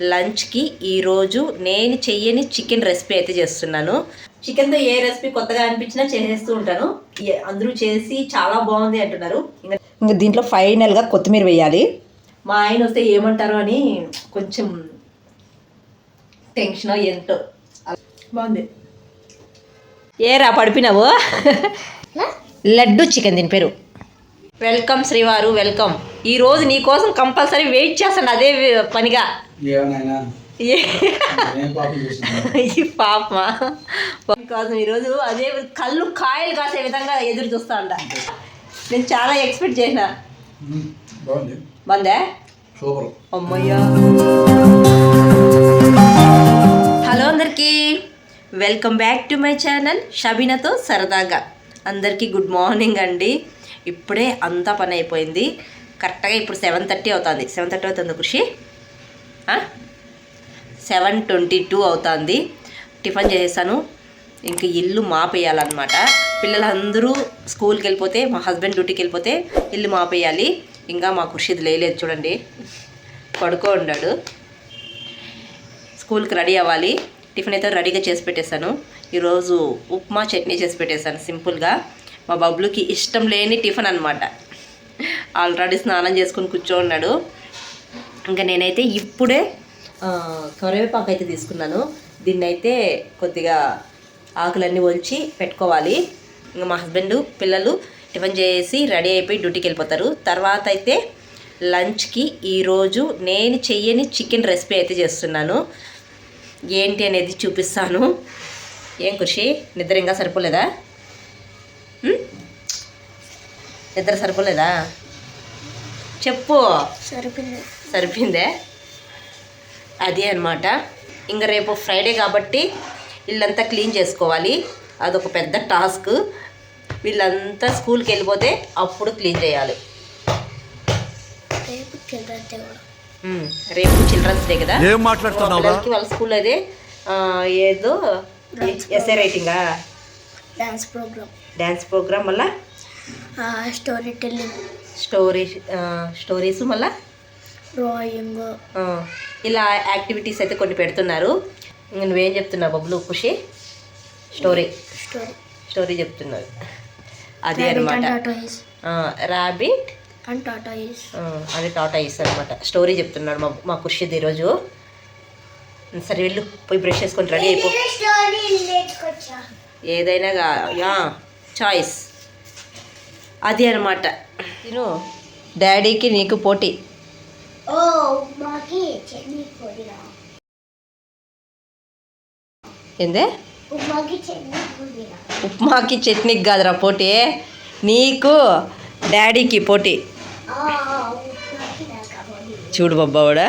లంచ్కి ఈరోజు నేను చెయ్యని చికెన్ రెసిపీ అయితే చేస్తున్నాను. చికెన్తో ఏ రెసిపీ కొత్తగా అనిపించినా చేసేస్తూ ఉంటాను. అందరూ చేసి చాలా బాగుంది అంటున్నారు. ఇంకా దీంట్లో ఫైనల్గా కొత్తిమీర వేయాలి. మా ఆయన వస్తే ఏమంటారు అని కొంచెం టెన్షన్ ఏంటో. బాగుంది. ఏరా పడిపినావు? లడ్డు చికెన్ దీని పేరు. వెల్కమ్ శ్రీవారు, వెల్కమ్. ఈరోజు నీ కోసం కంపల్సరీ వెయిట్ చేస్తాను అదే పనిగా. ఈ పాపమా కోసం ఈరోజు అదే కళ్ళు కాయలు కాసే విధంగా ఎదురు చూస్తా ఉండ. నేను చాలా ఎక్స్పెక్ట్ చేసిన. బాగుందా? అమ్మయ్యా. హలో అందరికీ, welcome back to my channel షబీనాతో సరదాగా. అందరికీ గుడ్ మార్నింగ్ అండి. ఇప్పుడే అంతా పని అయిపోయింది. కరెక్ట్గా ఇప్పుడు 7:30 అవుతుంది. 7:30 అవుతుంది కృషి. 7:22 అవుతుంది. టిఫిన్ చేసేసాను. ఇంక ఇల్లు మాపేయాలన్నమాట. పిల్లలందరూ స్కూల్కి వెళ్ళిపోతే, మా హస్బెండ్ డ్యూటీకి వెళ్ళిపోతే ఇల్లు మాపేయాలి. ఇంకా మా కృషిది లేదు చూడండి, పడుకో ఉన్నాడు. స్కూల్కి రెడీ అవ్వాలి. టిఫిన్ అయితే రెడీగా చేసి పెట్టేశాను. ఈరోజు ఉప్మా చట్నీ చేసి పెట్టేశాను సింపుల్గా. మా బబ్లుకి ఇష్టం లేని టిఫిన్ అనమాట. ఆల్రెడీ స్నానం చేసుకుని కూర్చోన్నాడు. ఇంకా నేనైతే ఇప్పుడే కరివేపాకు అయితే తీసుకున్నాను. దీన్ని అయితే కొద్దిగా ఆకులన్నీ ఒలిచి పెట్టుకోవాలి. ఇంకా మా హస్బెండ్ పిల్లలు టిఫిన్ చేసి రెడీ అయిపోయి డ్యూటీకి వెళ్ళిపోతారు. తర్వాత అయితే లంచ్కి ఈరోజు నేను చెయ్యని చికెన్ రెసిపీ అయితే చేస్తున్నాను. ఏంటి అనేది చూపిస్తాను. ఏం కృషి, నిద్ర ఇంకా సరిపోలేదా? నిద్ర సరిపోలేదా? చెప్పు. సరిపోయిందే. అదే అనమాట. ఇంకా రేపు ఫ్రైడే కాబట్టి ఇల్లంతా క్లీన్ చేసుకోవాలి. అదొక పెద్ద టాస్క్. వీళ్ళంతా స్కూల్కి వెళ్ళిపోతే అప్పుడు క్లీన్ చేయాలి. రేపు చిల్డ్రన్స్ డే కదా. పిల్లలకి వాళ్ళ స్కూల్ అదే ఏదో ఎస్ఏ రైటింగా, డ్యాన్స్ ప్రోగ్రామ్, మళ్ళీ స్టోరీ టెల్లింగ్, స్టోరీస్, మళ్ళీ డ్రాయింగ్, ఇలా యాక్టివిటీస్ అయితే కొన్ని పెడుతున్నారు. నువ్వేం చెప్తున్నావు బబ్లు ఖుషి? స్టోరీ చెప్తున్నారు. అది అనమాట. ర్యాబిట్ అండ్ టాటాయిస్, అది టాటాయిస్ అనమాట. స్టోరీ చెప్తున్నాడు మా ఖుషిది ఈరోజు. సరే వెళ్ళు, పోయి బ్రష్ చేసుకొని రెడీ అయిపో. ఏదైనా చాయిస్. అది అనమాట. తిను. డాడీకి నీకు పోటీ. ఏందే? ఉప్మాకి చట్నీకి కాదురా పోటీ, నీకు డాడీకి పోటీ. చూడు బాబావుడా.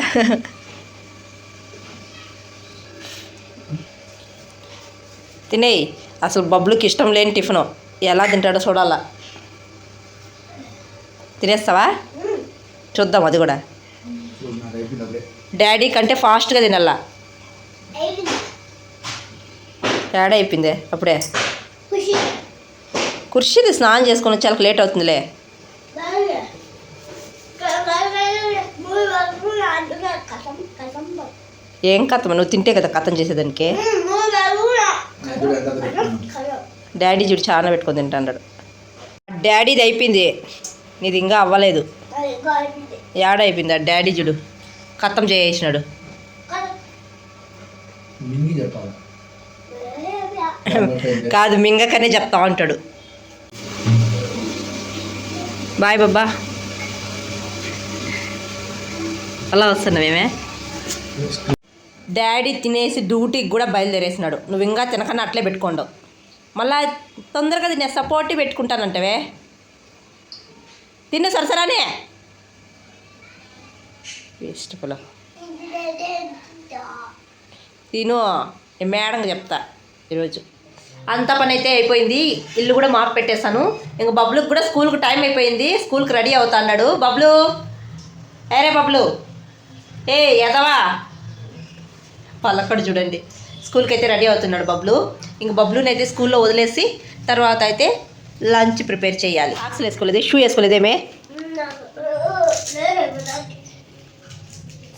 తినేయి. అసలు బబ్లుకి ఇష్టం లేని టిఫిను ఎలా తింటాడో చూడాలా. తినేస్తావా? చూద్దాం అది కూడా. డాడీ కంటే ఫాస్ట్గా తినాలా. డాడీ అయిపోయిందే అప్పుడే. కుర్చీది స్నానం చేసుకొని వచ్చి లేట్ అవుతుందిలే. ఏం కథం, నువ్వు తింటే కదా కథం చేసేదానికి. డాడీ చూడు చాలా పెట్టుకొని తింటాడు. డాడీది అయిపోయింది, నీది ఇంకా అవ్వలేదు. యాడ అయిపోయింది ఆ డాడీ చూడు, కథం చేసేసినాడు. కాదు, మింగకనే చెప్తా ఉంటాడు. బాయ్ బాబా. అలా వస్తున్నావేమే. డాడీ తినేసి డ్యూటీకి కూడా బయలుదేరేసినాడు. నువ్వు ఇంకా తినకన్నా అట్లే పెట్టుకోండు. మళ్ళా తొందరగా తినే సపోర్ట్ పెట్టుకుంటానంటవే. తిన్న సరసరానే వేస్ట్ పొల. తిను, మేడంగా చెప్తా. ఈరోజు అంత పని అయితే అయిపోయింది. ఇల్లు కూడా మాపు పెట్టేశాను. ఇంక బబ్లుకి కూడా స్కూల్కి టైం అయిపోయింది. స్కూల్కి రెడీ అవుతా అన్నాడు. బబ్లు, ఏరే బబ్లు, ఎదవా పలకడు చూడండి. స్కూల్కి అయితే రెడీ అవుతున్నాడు బబ్లు. ఇంక బబ్లుని అయితే స్కూల్లో వదిలేసి తర్వాత అయితే లంచ్ ప్రిపేర్ చేయాలి. సాక్స్లు వేసుకోలేదు, షూ వేసుకోలేదేమే.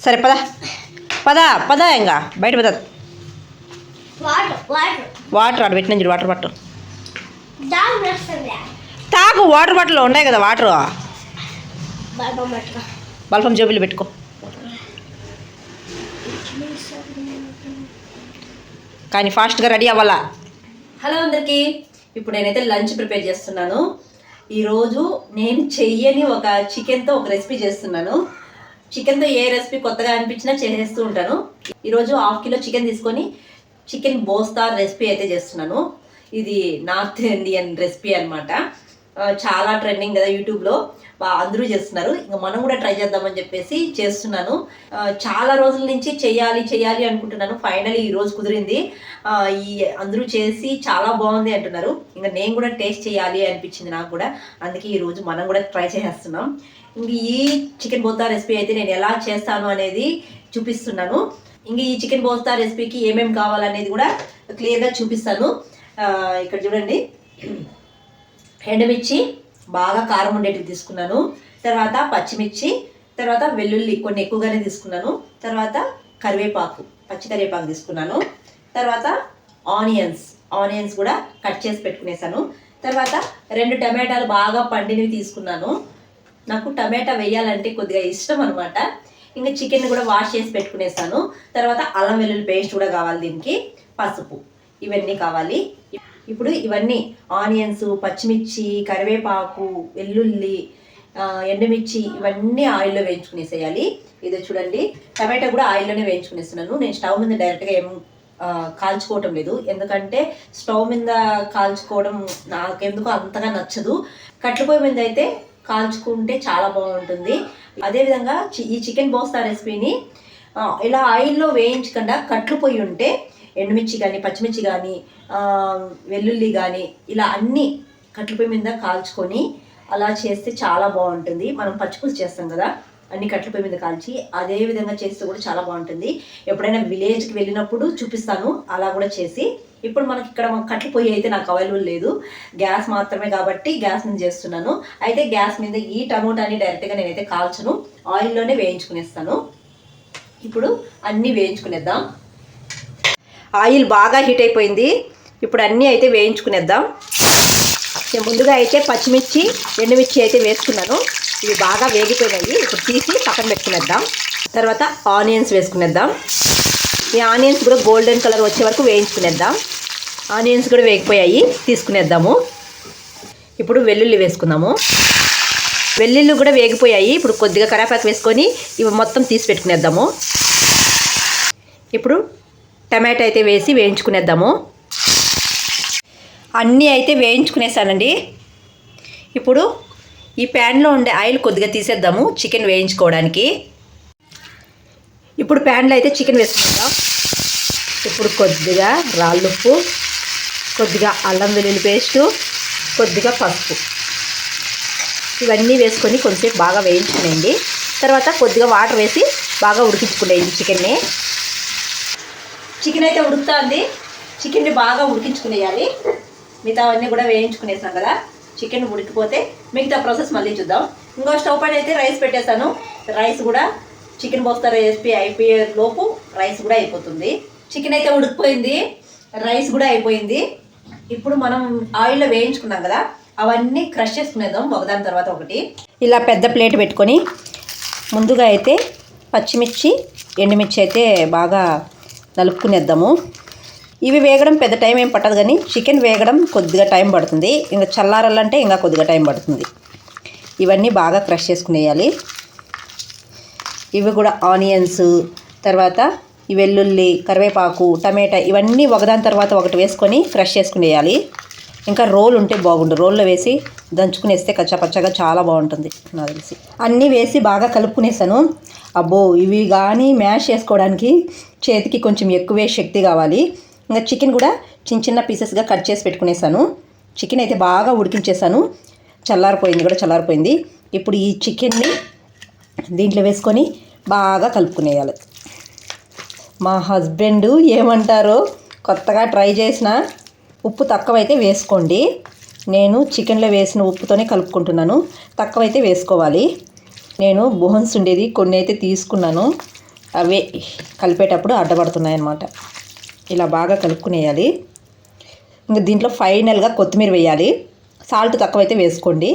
సరే పదా పద ఇంకా బయట పద. వాటర్ వాటర్ ఆడ పెట్టిన చూడు, వాటర్ బాటిల్ దాని వస్తుంది తాగు. వాటర్ బాటిల్లో ఉన్నాయి కదా వాటర్. బల్బం పట్టుకో. బల్బం జేబులు పెట్టుకో. కానీ ఫాస్ట్గా రెడీ అవ్వాలా. హలో అందరికీ, ఇప్పుడు నేనైతే లంచ్ ప్రిపేర్ చేస్తున్నాను. ఈరోజు నేను చెయ్యని ఒక చికెన్తో ఒక రెసిపీ చేస్తున్నాను. చికెన్తో ఏ రెసిపీ కొత్తగా అనిపించినా చేసేస్తూ ఉంటాను. ఈరోజు 1/2 కిలో చికెన్ తీసుకొని చికెన్ బోస్తా రెసిపీ అయితే చేస్తున్నాను. ఇది నార్త్ ఇండియన్ రెసిపీ అనమాట. చాలా ట్రెండింగ్ కదా యూట్యూబ్లో, అందరూ చేస్తున్నారు. ఇంకా మనం కూడా ట్రై చేద్దామని చెప్పేసి చేస్తున్నాను. చాలా రోజుల నుంచి చెయ్యాలి అనుకుంటున్నాను. ఫైనలీ ఈరోజు కుదిరింది. అందరూ చేసి చాలా బాగుంది అంటున్నారు. ఇంకా నేను కూడా టేస్ట్ చేయాలి అనిపించింది నాకు కూడా. అందుకే ఈరోజు మనం కూడా ట్రై చేసేస్తున్నాం. ఇంక ఈ చికెన్ బోస్తా రెసిపీ అయితే నేను ఎలా చేస్తాను అనేది చూపిస్తున్నాను. ఇంక ఈ చికెన్ బోస్తా రెసిపీకి ఏమేమి కావాలనేది కూడా క్లియర్గా చూపిస్తాను. ఇక్కడ చూడండి, ఎండుమిర్చి బాగా కారం ఉండేటివి తీసుకున్నాను. తర్వాత పచ్చిమిర్చి, తర్వాత వెల్లుల్లి కొన్ని ఎక్కువగానే తీసుకున్నాను. తర్వాత కరివేపాకు, పచ్చి కరివేపాకు తీసుకున్నాను. తర్వాత ఆనియన్స్ కూడా కట్ చేసి పెట్టుకునేసాను. తర్వాత 2 టమాటాలు బాగా పండినవి తీసుకున్నాను. నాకు టమాటా వేయాలంటే కొద్దిగా ఇష్టం అనమాట. ఇంకా చికెన్ కూడా వాష్ చేసి పెట్టుకునేసాను. తర్వాత అల్లం వెల్లుల్లి పేస్ట్ కూడా కావాలి దీనికి. పసుపు, ఇవన్నీ కావాలి. ఇప్పుడు ఇవన్నీ ఆనియన్స్, పచ్చిమిర్చి, కరివేపాకు, వెల్లుల్లి, ఎండుమిర్చి ఇవన్నీ ఆయిల్లో వేయించుకునేసేయాలి. ఇది చూడండి, టమాటా కూడా ఆయిల్లోనే వేయించుకునేస్తున్నాను. నేను స్టవ్ మీద డైరెక్ట్గా ఏం కాల్చుకోవటం లేదు. ఎందుకంటే స్టవ్ మీద కాల్చుకోవడం నాకెందుకు అంతగా నచ్చదు. కట్ల పొయ్యి మీద అయితే కాల్చుకుంటే చాలా బాగుంటుంది. అదేవిధంగా ఈ చికెన్ బోస్తా రెసిపీని ఇలా ఆయిల్లో వేయించకుండా కట్లు పొయ్యి ఉంటే ఎండుమిర్చి కానీ, పచ్చిమిర్చి కానీ, వెల్లుల్లి కానీ ఇలా అన్నీ కట్ల పొయ్యి మీద కాల్చుకొని అలా చేస్తే చాలా బాగుంటుంది. మనం పచ్చిపులుసు చేస్తాం కదా, అన్ని కట్ల పొయ్యి మీద కాల్చి అదే విధంగా చేస్తే కూడా చాలా బాగుంటుంది. ఎప్పుడైనా విలేజ్కి వెళ్ళినప్పుడు చూపిస్తాను అలా కూడా చేసి. ఇప్పుడు మనకి ఇక్కడ కట్ల పొయ్యి అయితే నాకు అవైలబుల్ లేదు, గ్యాస్ మాత్రమే కాబట్టి గ్యాస్ మీద చేస్తున్నాను. అయితే గ్యాస్ మీద ఈ టమోటాని డైరెక్ట్గా నేనైతే కాల్చను, ఆయిల్లోనే వేయించుకునేస్తాను. ఇప్పుడు అన్నీ వేయించుకునేద్దాం. ఆయిల్ బాగా హీట్ అయిపోయింది. ఇప్పుడు అన్నీ అయితే వేయించుకునేద్దాం. నేను ముందుగా అయితే పచ్చిమిర్చి, ఎండుమిర్చి అయితే వేసుకున్నాను. ఇవి బాగా వేగిపోయినాయి. ఇప్పుడు తీసి పక్కన పెట్టుకునేద్దాం. తర్వాత ఆనియన్స్ వేసుకునేద్దాం. ఈ ఆనియన్స్ కూడా గోల్డెన్ కలర్ వచ్చే వరకు వేయించుకునేద్దాం. ఆనియన్స్ కూడా వేగిపోయాయి, తీసుకునేద్దాము. ఇప్పుడు వెల్లుల్లి వేసుకుందాము. వెల్లుల్లి కూడా వేగిపోయాయి. ఇప్పుడు కొద్దిగా కరివేపాకు వేసుకొని ఇవి మొత్తం తీసి పెట్టుకునేద్దాము. ఇప్పుడు టమాటా అయితే వేసి వేయించుకునేద్దాము. అన్నీ అయితే వేయించుకునేసానండి. ఇప్పుడు ఈ ప్యాన్లో ఉండే ఆయిల్ కొద్దిగా తీసేద్దాము చికెన్ వేయించుకోవడానికి. ఇప్పుడు ప్యాన్లో అయితే చికెన్ వేసుకుందాం. ఇప్పుడు కొద్దిగా రాళ్ళుప్పు, కొద్దిగా అల్లం వెల్లుల్లి పేస్టు, కొద్దిగా పసుపు ఇవన్నీ వేసుకొని కొంచెంసేపు బాగా వేయించుకునేయండి. తర్వాత కొద్దిగా వాటర్ వేసి బాగా ఉడికించుకునేయండి చికెన్ని. చికెన్ అయితే ఉడుకుతుంది. చికెన్ని బాగా ఉడికించుకునేయాలి. మిగతా అవన్నీ కూడా వేయించుకునేసాం కదా, చికెన్ ఉడికిపోతే మిగతా ప్రాసెస్ మళ్ళీ చూద్దాం. ఇంకో స్టవ్ పైన అయితే రైస్ పెట్టేసాను. రైస్ కూడా చికెన్ బోస్తా రెసిపీ అయిపోయే లోపు రైస్ కూడా అయిపోతుంది. చికెన్ అయితే ఉడికిపోయింది, రైస్ కూడా అయిపోయింది. ఇప్పుడు మనం ఆయిల్లో వేయించుకున్నాం కదా, అవన్నీ క్రష్ చేసుకునేద్దాం ఒకదాని తర్వాత ఒకటి. ఇలా పెద్ద ప్లేట్ పెట్టుకొని ముందుగా అయితే పచ్చిమిర్చి, ఎండుమిర్చి అయితే బాగా నలుపుకునేద్దాము. ఇవి వేగడం పెద్ద టైం ఏం పట్టదు, కానీ చికెన్ వేగడం కొద్దిగా టైం పడుతుంది. ఇంకా చల్లారాలంటే ఇంకా కొద్దిగా టైం పడుతుంది. ఇవన్నీ బాగా క్రష్ చేసుకునేయాలి. ఇవి కూడా ఆనియన్స్, తర్వాత ఈ వెల్లుల్లి, కరివేపాకు, టమాటా ఇవన్నీ ఒకదాని తర్వాత ఒకటి వేసుకొని క్రష్ చేసుకునేయాలి. ఇంకా రోల్ ఉంటే బాగుండు, రోల్లో వేసి దంచుకునేస్తే కచ్చాపచ్చగా చాలా బాగుంటుంది నాకు తెలిసి. అన్నీ వేసి బాగా కలుపుకునేసాను. అబ్బో, ఇవి కానీ మ్యాష్ చేసుకోవడానికి చేతికి కొంచెం ఎక్కువే శక్తి కావాలి. ఇంకా చికెన్ కూడా చిన్న చిన్న పీసెస్గా కట్ చేసి పెట్టుకునేసాను. చికెన్ అయితే బాగా ఉడికించేసాను. చల్లారిపోయింది. ఇప్పుడు ఈ చికెన్ని దీంట్లో వేసుకొని బాగా కలుపుకునేయాలి. మా హస్బెండ్ ఏమంటారో, కొత్తగా ట్రై చేసిన ఉప్పు తక్కువైతే వేసుకోండి. నేను చికెన్లో వేసిన ఉప్పుతోనే కలుపుకుంటున్నాను, తక్కువైతే వేసుకోవాలి. నేను బోన్స్ ఉండేది కొన్ని అయితే తీసుకున్నాను, అవే కలిపేటప్పుడు అడ్డపడుతున్నాయి అన్నమాట. ఇలా బాగా కలుపుకునేయాలి. ఇంకా దీంట్లో ఫైనల్గా కొత్తిమీర వేయాలి. సాల్ట్ తక్కువైతే వేసుకోండి.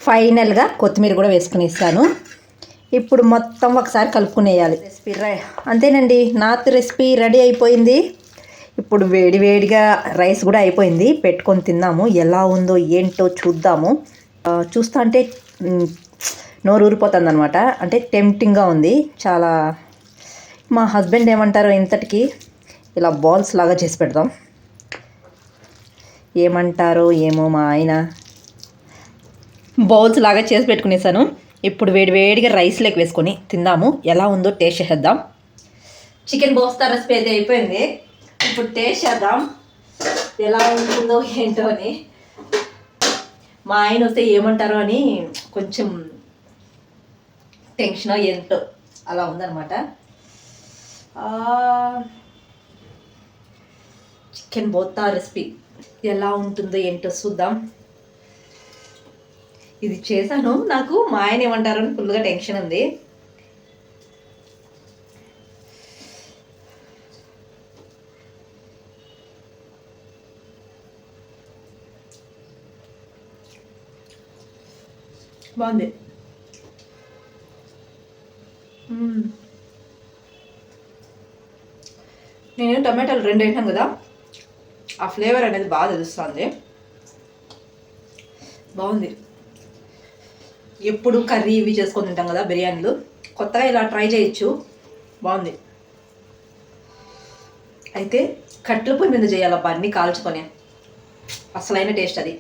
ఫైనల్గా కొత్తిమీర కూడా వేసుకునేస్తాను. ఇప్పుడు మొత్తం ఒకసారి కలుపుకునేయాలి. రెసిపీ అంతేనండి, నాత్ రెసిపీ రెడీ అయిపోయింది. ఇప్పుడు వేడివేడిగా రైస్ కూడా అయిపోయింది. పెట్టుకొని తిందాము. ఎలా ఉందో ఏంటో చూద్దాము. చూస్తా అంటే నోరు ఊరిపోతుంది అనమాట. అంటే టెంప్టింగ్గా ఉంది చాలా. మా హస్బెండ్ ఏమంటారో ఇంతటికి ఇలా బాల్స్ లాగా చేసి పెడదాం. ఏమంటారో ఏమో మా ఆయన. బౌల్స్ లాగా చేసి పెట్టుకునేసాను. ఇప్పుడు వేడివేడిగా రైస్లోకి వేసుకొని తిందాము. ఎలా ఉందో టేస్ట్ చేద్దాం. చికెన్ బోస్తా రెసిపీ అయితే అయిపోయింది. ఇప్పుడు టేస్ట్ చేద్దాం ఎలా ఉంటుందో ఏంటో అని. మా ఆయన వస్తే ఏమంటారో అని కొంచెం టెన్షన్ ఏంటో అలా ఉందన్నమాట. చికెన్ బోతా రెసిపీ ఎలా ఉంటుందో ఏంటో చూద్దాం. ఇది చేశాను, నాకు మా ఆయన ఏమంటారో అని ఫుల్గా టెన్షన్ ఉంది. బాగుంది. నేను టమాటాలు 2 వేసాను కదా, ఆ ఫ్లేవర్ అనేది బాగా తెలుస్తుంది. బాగుంది. ఎప్పుడు కర్రీ ఇవి చేసుకొని తింటాం కదా బిర్యానీలు, కొత్తగా ఇలా ట్రై చేయొచ్చు. బాగుంది. అయితే కట్టెల పొయ్యి మీద చేయాలబ్బా, అన్నీ కాల్చుకొని. అసలైన టేస్ట్ అది.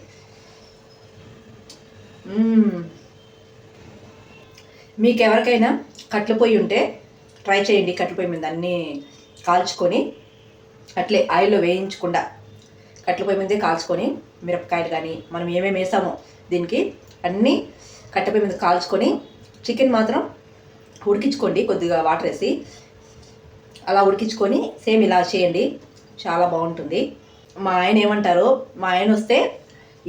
మీకు ఎవరికైనా కట్టెల పొయ్యి ఉంటే ట్రై చేయండి. కట్టెల పొయ్యి మీద అన్నీ కాల్చుకొని, అట్లే ఆయిల్లో వేయించకుండా కట్టెల పొయ్యి మీదే కాల్చుకొని, మిరపకాయలు కానీ మనం ఏమేమి వేసామో దీనికి అన్నీ కట్టెల పొయ్యి మీద కాల్చుకొని, చికెన్ మాత్రం ఉడికించుకోండి కొద్దిగా వాటర్ వేసి. అలా ఉడికించుకొని సేమ్ ఇలా చేయండి, చాలా బాగుంటుంది. మా ఆయన ఏమంటారో, మా ఆయన వస్తే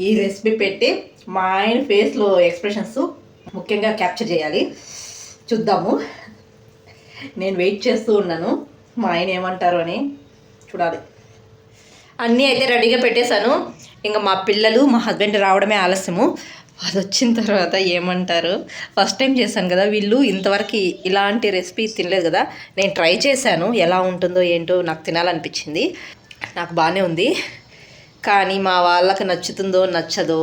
ఈ రెసిపీ పెట్టి మా ఆయన ఫేస్లో ఎక్స్ప్రెషన్స్ ముఖ్యంగా క్యాప్చర్ చేయాలి. చూద్దాము. నేను వెయిట్ చేస్తూ ఉన్నాను మా ఆయన ఏమంటారు అని, చూడాలి. అన్నీ అయితే రెడీగా పెట్టేశాను. ఇంకా మా పిల్లలు మా హస్బెండ్ రావడమే ఆలస్యము. అది వచ్చిన తర్వాత ఏమంటారు. ఫస్ట్ టైం చేశాను కదా, వీళ్ళు ఇంతవరకు ఇలాంటి రెసిపీ తినలేదు కదా. నేను ట్రై చేశాను, ఎలా ఉంటుందో ఏంటో నాకు తినాలనిపించింది. నాకు బాగానే ఉంది, కానీ మా వాళ్ళకి నచ్చుతుందో నచ్చదో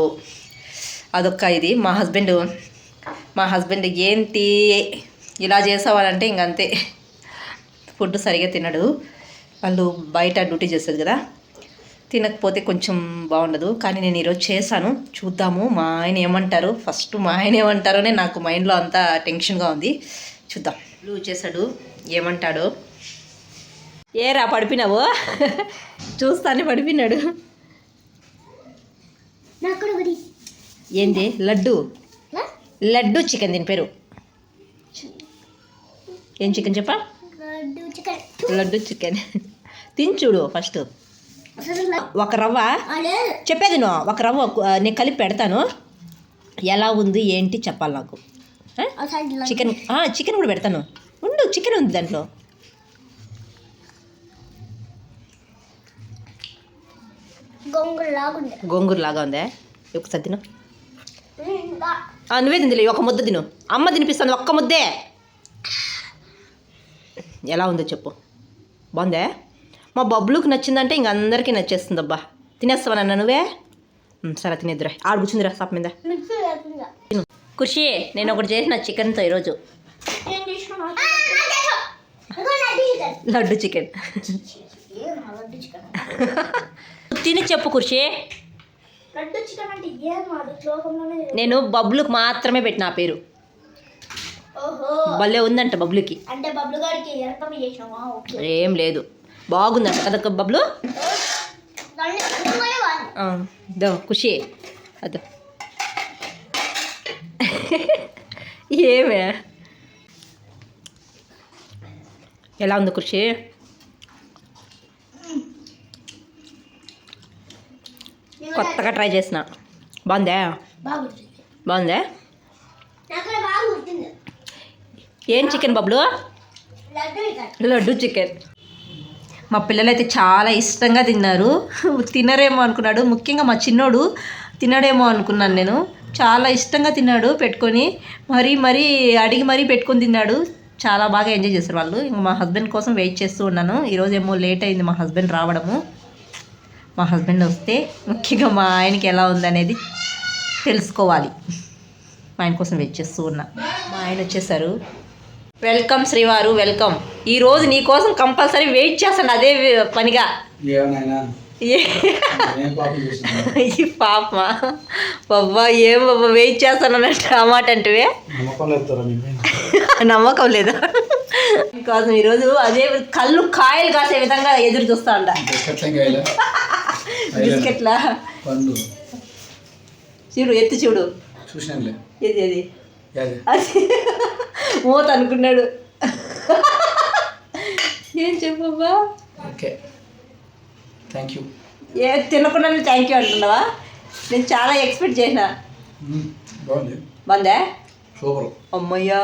అదొక్క ఇది. మా హస్బెండ్ ఏంటి ఇలా చేసావాలంటే ఇంకంతే, ఫుడ్ సరిగా తినడు. వాళ్ళు బయట డ్యూటీ చేస్తారు కదా, తినకపోతే కొంచెం బాగుండదు. కానీ నేను ఈరోజు చేశాను, చూద్దాము మా ఆయన ఏమంటారు. ఫస్ట్ మా ఆయన ఏమంటారోనే నాకు మైండ్లో అంతా టెన్షన్గా ఉంది. చూద్దాం. బ్లూ చేశాడు, ఏమంటాడు. ఏరా పడిపినావు? చూస్తానే పడిపినాడు. ఏంటి? లడ్డు చికెన్, దీని పేరు ఏం చికెన్ చెప్పా? లడ్డు చికెన్. తిని చూడు ఫస్ట్. ఒక రవ్వ చెప్పేది నువ్వు, ఒక రవ్వ నేను కలిపి పెడతాను. ఎలా ఉంది ఏంటి చెప్పాలి నాకు. చికెన్ కూడా పెడతాను ఉండు. చికెన్ ఉంది దాంట్లో. గోంగూర లాగా ఉందే. ఒకసారి తిను. నువ్వే తిందిలే, ఒక ముద్ద తిను. అమ్మ తినిపిస్తాను ఒక్క ముద్దే. ఎలా ఉందో చెప్పు. బాగుందే? మా బబ్లుకి నచ్చిందంటే ఇంక అందరికీ నచ్చేస్తుంది. అబ్బా తినేస్తావా నన్ను నువ్వే? సరే తినేద్దురా. ఆడు కూర్చుందిరా సాప్ మీద. ఖుషి, నేను ఒకటి చేసిన చికెన్తో ఈరోజు. లడ్డు చికెన్. తిని చెప్పు ఖుషి. నేను బబ్లుకి మాత్రమే పెట్టిన ఆ పేరు. భలే ఉందంట బబ్లుకి. ఏం లేదు, బాగుందంట కదా బబ్లు. దో ఖుషి అదో. ఏమే ఎలా ఉంది ఖుషి? కొత్తగా ట్రై చేసిన. బాగుందా? బాగుందా? ఏం చికెన్ బబ్లు? లడ్డు చికెన్. మా పిల్లలైతే చాలా ఇష్టంగా తిన్నారు. తినరేమో అనుకున్నాడు, ముఖ్యంగా మా చిన్నోడు తినడేమో అనుకున్నాను నేను. చాలా ఇష్టంగా తిన్నాడు పెట్టుకొని, మరీ అడిగి మరీ పెట్టుకొని తిన్నాడు. చాలా బాగా ఎంజాయ్ చేశారు వాళ్ళు. ఇంకా మా హస్బెండ్ కోసం వెయిట్ చేస్తూ ఉన్నాను. ఈరోజు ఏమో లేట్ అయింది మా హస్బెండ్ రావడము. మా హస్బెండ్ వస్తే ముఖ్యంగా మా ఆయనకి ఎలా ఉందనేది తెలుసుకోవాలి. మా ఆయన కోసం వెయిట్ చేస్తూ ఉన్నా. మా ఆయన వచ్చేసారు. వెల్కమ్ శ్రీవారు, వెల్కమ్. ఈరోజు నీ కోసం కంపల్సరీ వెయిట్ చేస్తాను అదే పనిగా. ఈ పాపమా బాబా, ఏం బాబా వెయిట్ చేస్తానంటే ఆ మాట అంటే నమ్మకం లేదా? కోసం ఈరోజు అదే కళ్ళు కాయలు కాసే విధంగా ఎదురు చూస్తా ఉంట. బిస్కెట్లా చూడు, ఎత్తి చూడు. ఏది అది అది మూత అనుకున్నాడు. ఏం చెప్పబ్బా? ఏ తినకుండా థ్యాంక్ యూ అంటున్నావా? నేను చాలా ఎక్స్పెక్ట్ చేసిన. బాగుందా? అమ్మయ్యా,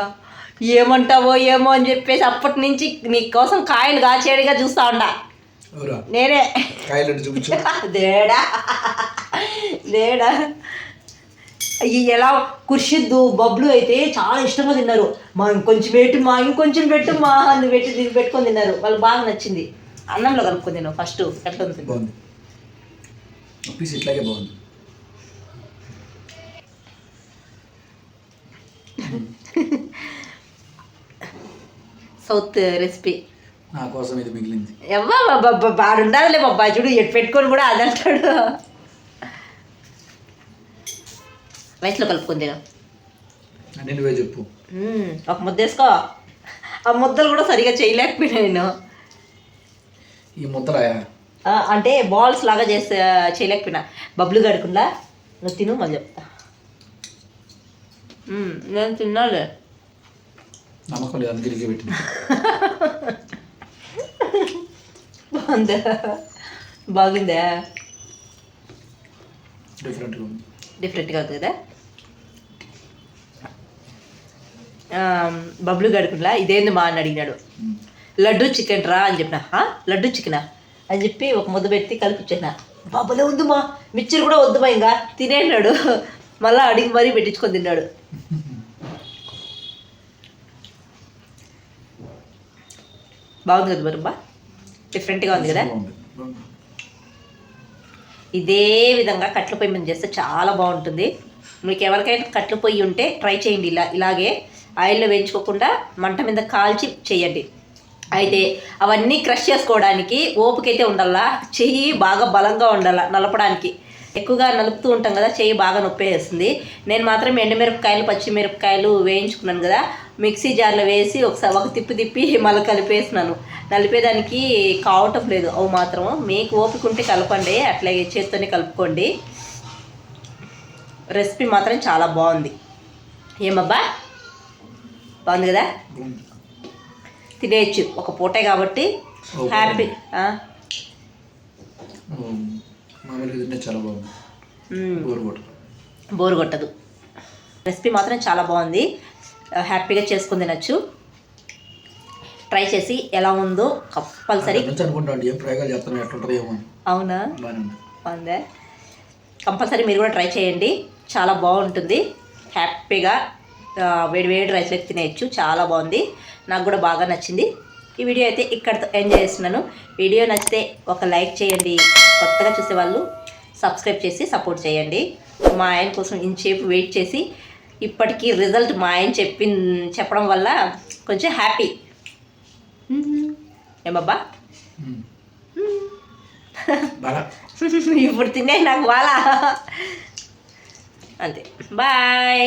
ఏమంటావో ఏమో అని చెప్పేసి అప్పటి నుంచి నీ కోసం కాయలు కాచేడిగా చూస్తా ఉండా నేనే. దేడా దేడా ఎలా కుర్షిద్దు బబ్లు అయితే చాలా ఇష్టంగా తిన్నారు. ఇంకొంచెం పెట్టు మా అని పెట్టుకొని తిన్నారు. వాళ్ళకి బాగా నచ్చింది. అన్నంలో కలుపుకొని తిన్నావు ఫస్ట్. ఎట్లా ఉంది? ఇట్లాగే బాగుంది. సౌత్ రెసిపీ నా కోసం ఇది మిగిలింది. ఎవ్వా బాడుండాలే బాబా, చూడు ఎటు పెట్టుకొని కూడా అది అంటాడు. రైస్లో కలుపుకొని తిన. నువ్వే చెప్పు. ఒక ముద్ద వేసుకో. ఆ ముద్దలు కూడా సరిగా చేయలేకపోయినా నేను. ఈ ముద్దరాయా అంటే బాల్స్ లాగా చేయలేకపోయినా. బబ్లు గడకుండా నువ్వు తిను, మళ్ళీ చెప్తా. నేను తిన్నాలే. నమ్మకం లేదు, అందుకే పెట్టింది. బాగుందా? బాగుందా? డిఫరెంట్గా ఉంది. డిఫరెంట్గా ఉంది కదా. బబ్లు గడుకుండా ఇదేంది మా అని అడిగినాడు. లడ్డు చికెన్ రా అని చెప్పిన. లడ్డు చికెనా అని చెప్పి ఒక ముద్ద పెట్టి కలిపిచ్చేసిన. బాబులే వద్దు మా, మిక్చర్ కూడా వద్దు మా, ఇంకా తినేసినాడు. మళ్ళీ అడిగి మరీ పెట్టించుకొని తిన్నాడు. బాగుంది కదా బరుబ్బా? డిఫరెంట్గా ఉంది కదా. ఇదే విధంగా కట్ల పొయ్యి మీద చేస్తే చాలా బాగుంటుంది. మీకు ఎవరికైనా కట్ల పొయ్యి ఉంటే ట్రై చేయండి. ఇలాగే ఆయిల్లో వేయించుకోకుండా మంట మీద కాల్చి చేయండి. అయితే అవన్నీ క్రష్ చేసుకోవడానికి ఓపికైతే ఉండాలా, చెయ్యి బాగా బలంగా ఉండాలా. నలపడానికి ఎక్కువగా నలుపుతూ ఉంటాం కదా, చెయ్యి బాగా నొప్పి వేస్తుంది. నేను మాత్రం ఎండుమిరపకాయలు పచ్చిమిరపకాయలు వేయించుకున్నాను కదా, మిక్సీ జార్లో వేసి ఒక తిప్పి మళ్ళీ కలిపేసినాను. నలిపేదానికి కావటం లేదు. అవి మాత్రం మీకు ఓపిక ఉంటే కలపండి, అట్లాగే చేత్తోనే కలుపుకోండి. రెసిపీ మాత్రం చాలా బాగుంది. ఏమబ్బా, బాగుంది కదా? తినేయచ్చు, ఒక పూటే కాబట్టి హ్యాపీ. చాలా బాగుంది, బోరు కొట్టదు. రెసిపీ మాత్రం చాలా బాగుంది. హ్యాపీగా చేసుకుని తినచ్చు. ట్రై చేసి ఎలా ఉందో కంపల్సరీ. అవునా? బాగుందా? కంపల్సరీ మీరు కూడా ట్రై చేయండి, చాలా బాగుంటుంది. హ్యాపీగా వేడి రైస్లో తినేయచ్చు. చాలా బాగుంది, నాకు కూడా బాగా నచ్చింది. ఈ వీడియో అయితే ఇక్కడితో ఎంజాయ్ చేస్తున్నాను. వీడియో నచ్చితే ఒక లైక్ చేయండి, కొత్తగా చూసేవాళ్ళు సబ్స్క్రైబ్ చేసి సపోర్ట్ చేయండి. మా ఆయన కోసం ఇంతసేపు వెయిట్ చేసి ఇప్పటికీ రిజల్ట్ మా ఆయన చెప్పడం వల్ల కొంచెం హ్యాపీ. ఏమబ్బా? ఇప్పుడు తినే నాకు వాళ్ళ అంతే. బాయ్.